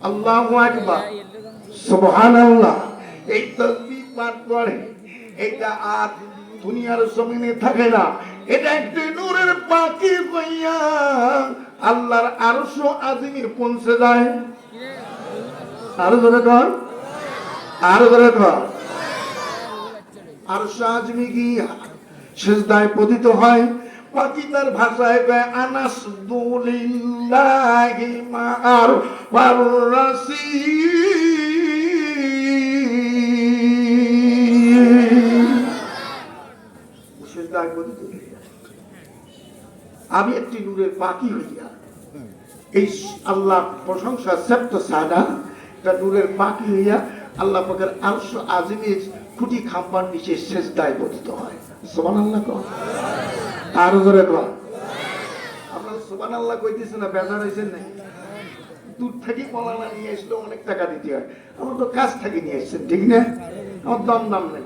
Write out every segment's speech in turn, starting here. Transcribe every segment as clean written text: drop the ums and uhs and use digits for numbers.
আল্লাহু আকবার, সুবহানাল্লাহ। এই তাসবিহ পাঠ করে, এটা আর দুনিয়ার জমিনে থাকে না। এটা একটি নূরের পাখি হইয়া আল্লাহর আরশ আজিমে পৌঁছে যায়। আরো ধরে কর, আরো ধরে কর। আরশ আজিমে গিয়া সিজদায় পতিত হয়। পাখি তার ভাষায় কয় আনাসদুলিল্লাহি মা'র ফাররাসি। সিজদায় পতিত হইয়া আমি একটি নূরের পাখি হইয়া এই আল্লাহ প্রশংসা সেপ্ত সাদা একটা নূরের পাখি হইয়া আল্লাহ পাকের আরশ আজিমের খুঁটি খাম্বার নিচে সিজদায় পতিত হয়। সুবহানাল্লাহ কর, আরো জোরে কর। আপনারা সুবহানাল্লাহ কইতেছেন না, বেজার হইছেন না? দূর থেকে মৌলানা নিয়ে আসলে অনেক টাকা দিতে হয়, আমার তো কাছ থেকে নিয়ে আসছেন, ঠিক না? আমার দাম নেই।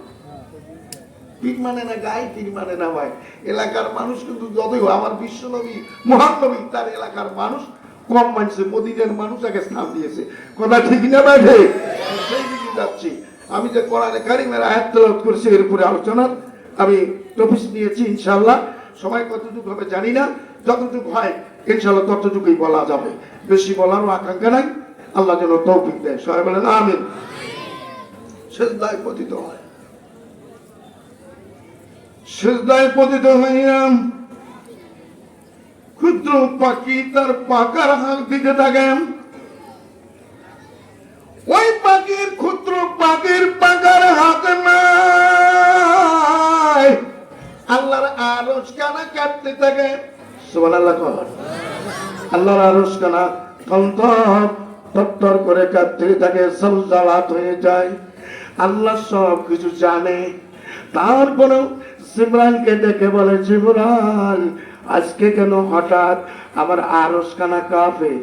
পীর মানে না গায়ে, পীর মানে না ভাই। এলাকার মানুষ কিন্তু যতই আমার বিশ্ব নবী মহান নবী তার এলাকার মানুষ কম মানছে, মদিনার মানুষ আগে স্থান দিয়েছে। কথা ঠিক না ভাই? সেই দিকে যাচ্ছি। আমি যে কোরআনে কারিমের আয়াত তেলাওয়াত করেছি এর উপরে আলোচনার আমি টপিক নিয়েছি। ইনশাআল্লাহ সময় কতটুকু হবে জানি না, যতটুকু হয় ইনশাআল্লাহ ততটুকুই বলা যাবে। বেশি বলারও আকাঙ্ক্ষা নাই। আল্লাহ যেন তৌফিক দেয়। সবাই বলেন আমিন। সিজদায় পতিত হয়। সিজদায় পতিত হইয়া ক্ষুদ্র পাখি তার পাখার হাঁক দিতে থাকে। ওই পাখির ক্ষুদ্র পাখির পাখার হাঁক নাই, আল্লাহর আরশ কানা কাটতে থাকে। সুবহানাল্লাহ কর। আল্লাহর আরশ কানা থরথর করে কাঁপতে থাকে, সলসলাত হয়ে যায়। আল্লাহ সব কিছু জানে, তারপরেও জিবরাইলকে ডেকে বলে, জিবরাইল আজকে কেন হঠাৎ আমার আরশ খানা কাঁপে?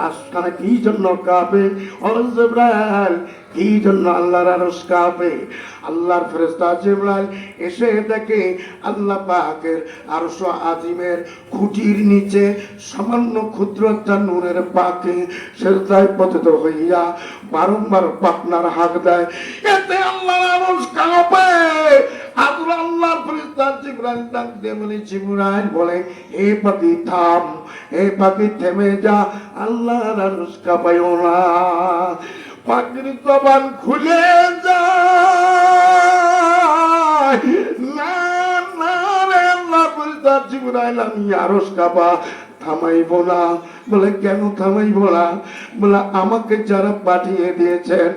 আরশ খানা কি জন্য কাঁপে? ও জিবরাইল কি জন্য আল্লাহর আরশ কাঁপে? আল্লাহর ফেরেশতা জিবরাইল এসে দেখে আল্লাহ পাকের আরশ আজিমের খুঁটির নিচে সামান্য ক্ষুদ্র একটা নূরের পাখি সিজদায় পতিত হইয়া বারংবার পাখনার হাঁক দেয়। এতে আল্লাহর আরশ কাঁপে। আল্লাহর ফেরেশতা জিবরাইল ডাক দিয়ে বলে, জিবরাইল বলে, এ পাখি থাম, এ পাখি থেমে যা, আল্লাহর আরশ কাঁপায়ও না। পাখির জবান খুলে যায়, না না রে আল্লাহর ফেরেশতা জিবরাইল আমি আরশ কাঁপা থামাইব না। বলে কেন থামাইব না? বলে আমাকে যারা পাঠিয়ে দিয়েছেন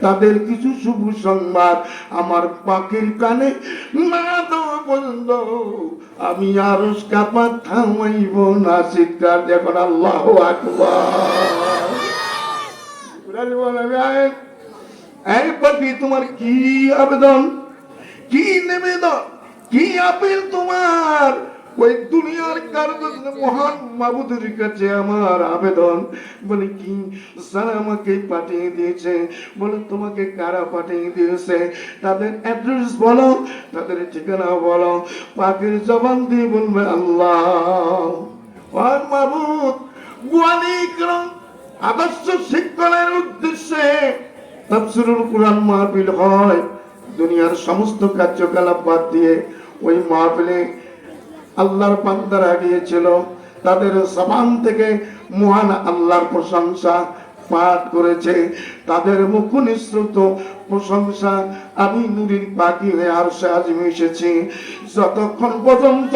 তাদের কিছু শুভ সংবাদ আমার পাখির কানে না দেওয়া পর্যন্ত আমি আরশ কাঁপা থামাইব না। চিৎকার দেখুন আল্লাহু আকবার। এই পাখি তোমার কি আবেদন, কি নিবেদন, কি আপিল তোমার? ওই দুনিয়ার কারণে মহান মাবুদের কাছে আমার আবেদন। বলে কি? যারা আমাকে পাঠিয়ে দিয়েছে, বলে তোমাকে কারা পাঠিয়ে দিয়েছে, তাদের অ্যাড্রেস বলো, তাদের ঠিকানা বলো। পাখির জবান দিয়ে বলবে আল্লাহ। আর মাবুদ গোয়ালিকরম আদর্শ শিক্ষণের উদ্দেশ্যে তাফসীরুল কুরআন মাহফিল হয়। দুনিয়ার সমস্ত কার্যকলাপ বাদ দিয়ে ওই মাহফিলে আল্লাহর বান্দারা গিয়েছিল, তাদের জবান থেকে মহান আল্লাহর প্রশংসা পাঠ করেছে, তাদের মুখ নিঃসৃত প্রশংসা আমি নূরের পাখি হয়ে আরশে আজিমে এসেছি। যতক্ষণ পর্যন্ত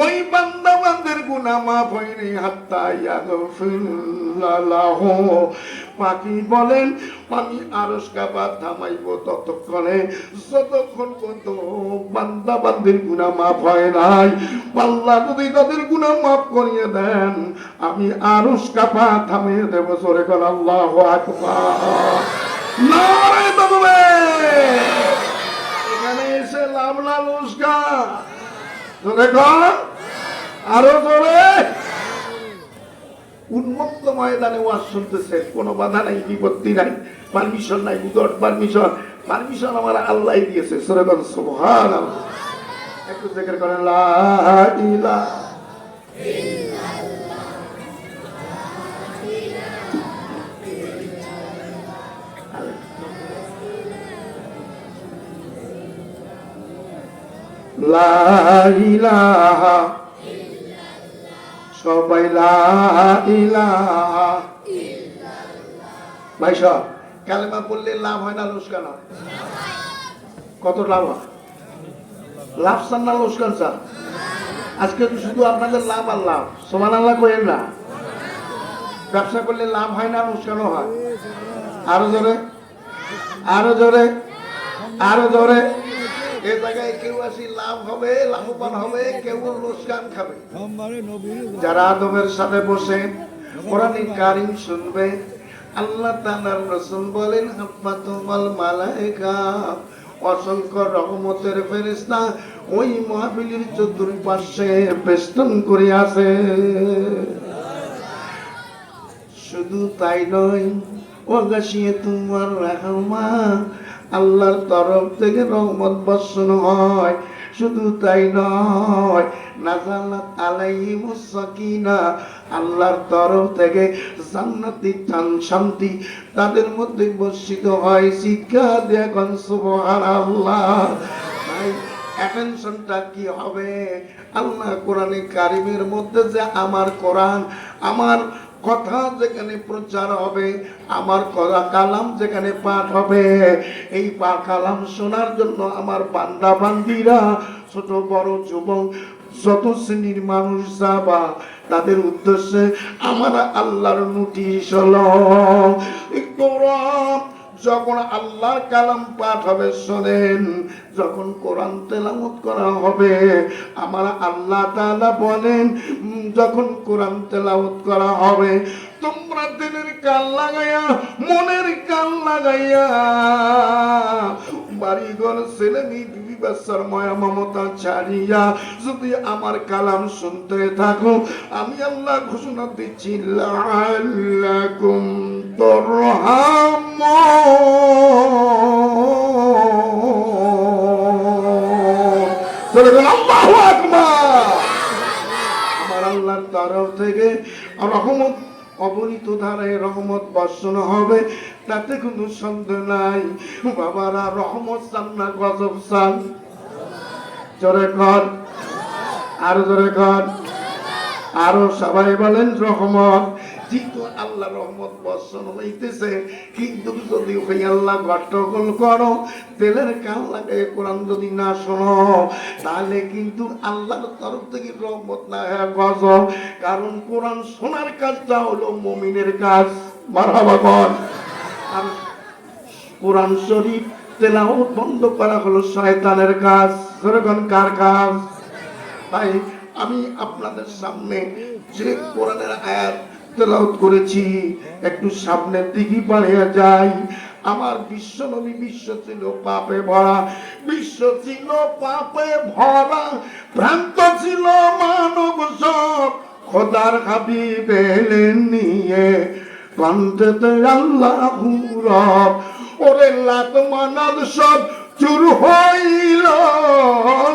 ওই বান্দা বান্দার গুনাহ মাফ হয়নি, হাত্তা ইয়াগফির লাহু, পাখি বলেন আমি আরশ কাঁপা থামাইব ততক্ষণে যতক্ষণ পর্যন্ত বান্দা বান্দির গুনাহ মাফ হয় নাই। আল্লাহ যদি তাদের গুনাহ মাফ করিয়ে দেন আমি আরশ কাঁপা থামিয়ে দেব। জোরে বল আল্লাহু আকবার। নারে তাকবীর। এখানে এসে লাভ না লস্কার। জোরে কর, আরো জোরে। উন্মুক্ত ময়দানে ওয়াজ শুনতেছে, কোনো বাধা নাই, বিপত্তি নাই, পারমিশন নাই, উইদাউট পারমিশন আমার আল্লাহ দিয়েছে। সূরা সুবহানাল্লাহ। একটু জিকির করেন লা ইলাহা ইল্লাল্লাহ। লা ইলাহা, সবাই লা ইলাহা। ভাই সব কালেমা বললে লাভ হয় না লোকসান হয়? কত লাভ হয়? লাভ চান না লোকসান চান? আজকে তো শুধু আপনাদের লাভ আর লাভ, সমান আল্লাহ করেন না। ব্যবসা করলে লাভ হয় না লোকসানও হয়? আরো জোরে, আরো জোরে, আরো জোরে। এই জায়গায় কেউ আসি লাভ হবে, লাভবান হবে, কেউ লোকসান খাবে। যারা আদবের সাথে বসে কোরআন কারীম শুনবে, আল্লাহ তাআলার রাসূল বলেন হাফাতুল মালায়েকা, অসংখ্য রহমতের ফেরেশতা ওই মাহফিলের চতুর্পাশে বেষ্টন করে আছে। শুধু তাই নয়, ও গাছিয়ে তোমার রাহমা, আল্লাহর তরফ থেকে রহমত বর্ষণ হয়। শুধু তাই নয়, নাযালাত আলাইহিমুস সাকিনা, আল্লাহর তরফ থেকে জান্নাতি শান্তি তাদের মধ্যে বর্ষিত হয়। শিক্ষা দেখুন সুবহানাল্লাহ। তাই অ্যাটেনশনটা কি হবে? আল্লাহ কোরআনে কারিমের মধ্যে যে আমার কোরআন, আমার কথা যেখানে প্রচার হবে, আমার কথা কালাম যেখানে পাঠ হবে, এই পাঠ কালাম শোনার জন্য আমার বান্দা বান্দিরা, ছোট বড় যুবক যত শ্রেণীর মানুষ যাবা, তাদের উদ্দেশ্যে আমার আল্লাহর নোটিশ হলো, কোরআন যখন আল্লাহর কালাম পাঠ হবে শোনেন, যখন কোরআন তেলাওয়াত করা হবে, আমার আল্লাহ তাআলা বলেন যখন কোরআন তেলাওয়াত করা হবে, তোমরা দিনের কান লাগাইয়া, মনের কান লাগাইয়া, বাড়িঘর ছেলে মেয়ে বিবি বাচ্চার মায়া মমতা ছাড়িয়া যদি আমার কালাম শুনতে থাকো, আমি আল্লাহ ঘোষণা দিচ্ছি লাআল্লাকুম তুরহামুন। আল্লাহু আকবার। আমার আল্লাহর তরফ থেকে রহমত, অবনীত ধারায় রহমত বর্ষণ হবে, তাতে কোনো সন্দেহ নাই। বাবারা, রহমত চান না গজব চান? জোরে কর, আরো জোরে কর, আরো সবাই বলেন রহমত। যেহেতু আল্লাহ রহমত বর্ষণ হইতেছে, কিন্তু যদি ওই আল্লাহ গট্টগোল করো, তেলের কান লাগায় কোরআন যদি না শোনো, তাহলে কিন্তু আল্লাহর তরফ থেকে রহমত না হয় গজব। কারণ কোরআন শোনার কাজটা হলো মুমিনের কাজ। মারহাবা বল। আর কোরআন শরীফ তেলাওয়াত বন্ধ করা হলো শয়তানের কাজ। যেরকম কার কাজ? তাই আমি আপনাদের সামনে যে কোরআনের আয়াত তেলাওয়াত করেছি, একটু সামনের দিকে বাড়িয়ে যাই। আমার বিশ্ব নবী, বিশ্ব ছিল পাপে ভরা, বিশ্ব ছিল পাপে ভরা, ভ্রান্ত ছিল মানব সব, খোদার হাবিব এলেন নিয়ে কণ্ঠেতে আল্লাহু রব। ওরে লাত মানাদ সব চুর হইল,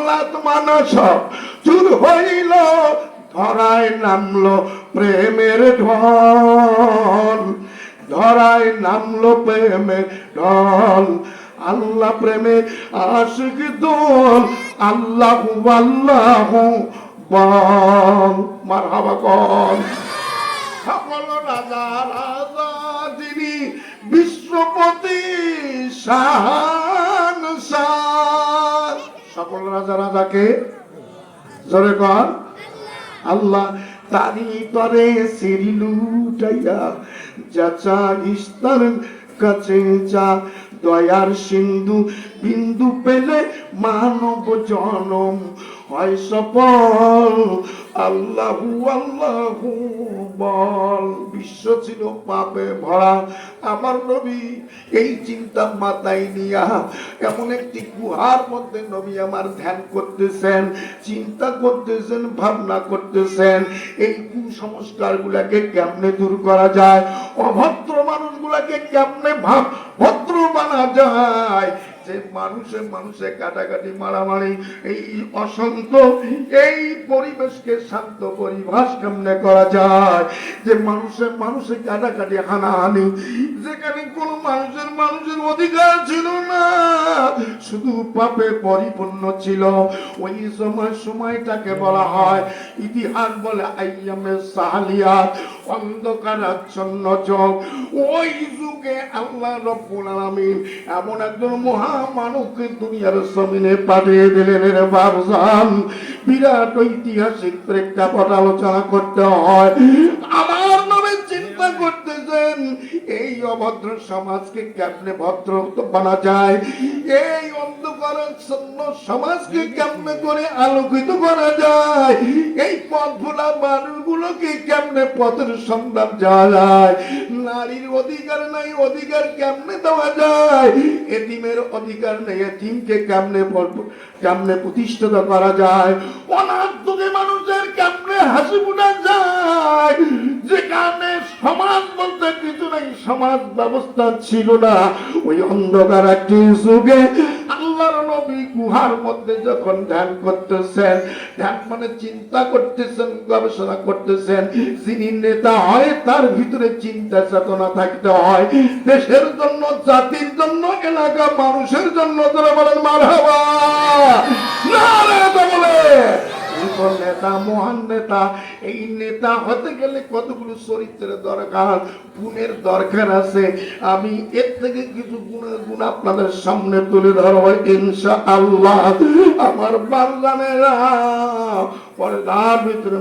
লাত মানা সব চুর হইল, ধরায় নামলো প্রেমের ঢল, ধরায় নামলো প্রেমের ঢল। আল্লাহ প্রেমে আশিক দল, আল্লাহু আল্লাহু বল। মারহাবা বল। সকল রাজা রাজা যিনি, বিশ্বপতি শাহানশাহ। সকল রাজা রাজাকে জোরে কর আল্লাহ। তারি তরে সিরি লুটাইয়া যাচা ইস্তার কাছে যা, দয়ার সিন্ধু বিন্দু পেলে মানব জনম হয় সফল। আল্লাহু আল্লাহু বল। বিশ্ব ছিল পাপে ভরা, আমার নবী এই চিন্তা মাথায় নিয়া এমন একটি গুহার মধ্যে নবী আমার ধ্যান করতেছেন, চিন্তা করতেছেন, ভাবনা করতেছেন, এই কুসংস্কার গুলাকে কেমনে দূর করা যায়, অভদ্র মানুষগুলাকে কেমনে ভদ্র বানা যায়, যে মানুষে মানুষে কাটাকাটি মারামারি, এই অশান্ত এই পরিবেশকে শান্ত পরিবেশ কেমনে করা যায়, যে মানুষে মানুষে কাটাকাটি হানাহানি, যেখানে কোন মানুষের অধিকার ছিল না, শুধু পাপে পরিপূর্ণ ছিল। ওই সময়টাকে বলা হয়, ইতিহাস বলে আইয়ামে সাহালিয়াত, অন্ধকারাচ্ছন্ন যুগ। ওই যুগে আল্লাহ রাব্বুল আলামিন এমন একজন মহামানবকে দুনিয়ার জমিনে পাঠিয়ে দিলেন রে বাবজান। বিরাট ঐতিহাসিক প্রেক্ষাপট আলোচনা করতে হয়। আমার নবী চিন্তা করতেছেন এই অভদ্র সমাজকে কেমনে ভদ্র বানা যায়, এই অন্ধকারাচ্ছন্ন সমাজকে কেমনে করে আলোকিত করা যায়, এই পথ ভোলা মানুষগুলোকে কেমনে পথের সন্ধান দেওয়া যায়, নারীর অধিকার নাই অধিকার কেমনে দেওয়া যায়, এতিমের অধিকার নেই এতিমকে কেমনে প্রতিষ্ঠিত করা যায়, অনাথ দুঃখী মানুষের কেমনে হাসি ফোটা যায়, যেখানে সমাজ বলতে কিছু নাই, সমাজ ব্যবস্থা ছিল না। ওই অন্ধকার একটি যুগে আল্লাহর নবী গুহার মধ্যে যখন ধ্যান করতেছেন, ধ্যান মানে চিন্তা করতেছেন, গবেষণা করতেছেন। যিনি নেতা হয় তার ভিতরে চিন্তা চেতনা থাকতে হয়, দেশের জন্য, জাতির জন্য, এলাকা মানুষের জন্য। তারা বলেন মারহাবা, নারে বলে নেতা, মহান নেতা। এই নেতা হতে গেলে কতগুলো চরিত্রের দরকার, গুণের দরকার আছে। আমি এর থেকে কিছু গুণ আপনাদের সামনে তুলে ধরব ইনশাআল্লাহ। আমার বান্দানেরা পর্দার ভিতরে